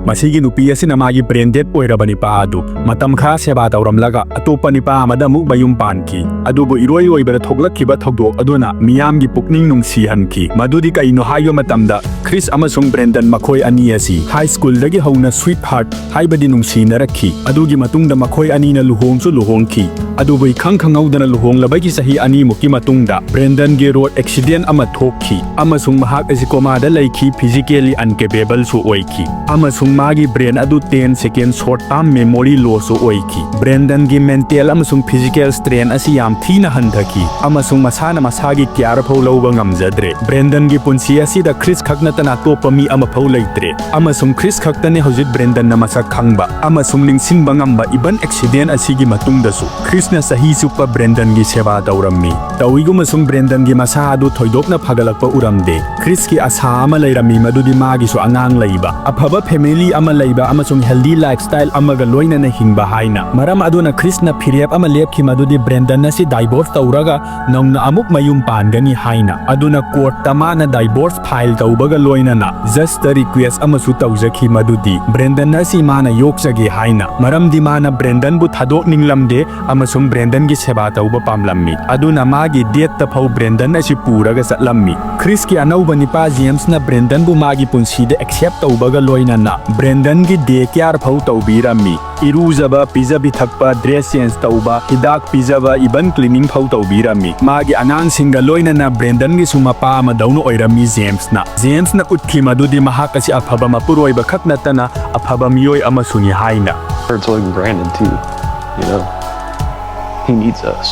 Masigi nupi asina magi branded oiraba nipa adu matam kha seba tawramlaga atopa nipa amada amuk bayum panki adubu iroi oibara thoglakkiba thogdok aduna miyamgi pukning nungsihanki madudi kaino hayo matamda Chris amasung Brendan makhoi ani asi high school dagi hauna sweetheart haibadi nungsinaraki adugi matungda makhoi ani na luhongsu luhongki adubu khangkhangawdana luhonglabagi sahi ani muki matungda Brendan ge road accident ama thokki amasung mahak asi koma da laiki physically incapable su oiki amasung magi brain adu 10 second short term memory loss su oiki Brendan gi mental amasung physical strain asi yam thina handhaki amasung masana masagi kyar phau lawba ngamjadre Brendan gi punsi asi da Chris khaknatana topa mi ama phau leitre amasung Chris khaktane hojit Brendan na masak khangba amasung ningsingba ngamba iban accident asi gi matungda su Chris na sahi supa Brendan gi seba tawrammi tawigu masung Brendan gi masa adu thoidokna phagalakpa uramde Chris ki asa ama leirami madudi magi su angang leiba aphaba family ama leiba amasung healthy lifestyle amaga loina na hingba haina maram aduna Chris na phirep ama lepki madudi Brendan na si divorce tawraga nongna amuk mayum pangani haina aduna court tamana divorce file tawbaga loina na just a request amasu tawjaki madudi Brendan na si mana yokjagi haina maram di mana Brendan bu thadok ninglamde amasung Brendan gi seba tawba pamlammi aduna magi date ta phau Brendan na si puraga satlammi Chris ki anauba nipa James na Brendan bu magi punsida accept tawbaga loina na Brendan gi day care phau tawbirammi iruzaba pizabi thakpa dress change tauba hidak pizaba iban cleaning phau tawbirammi magi anang singa loina na Brendan gi sumapa ama dauno oirami James na utkhi madudi mahakasi aphaba mapuroi ba khaknatana aphaba miyoi ama suni haina Hurts like Brandon too, you know. He needs us.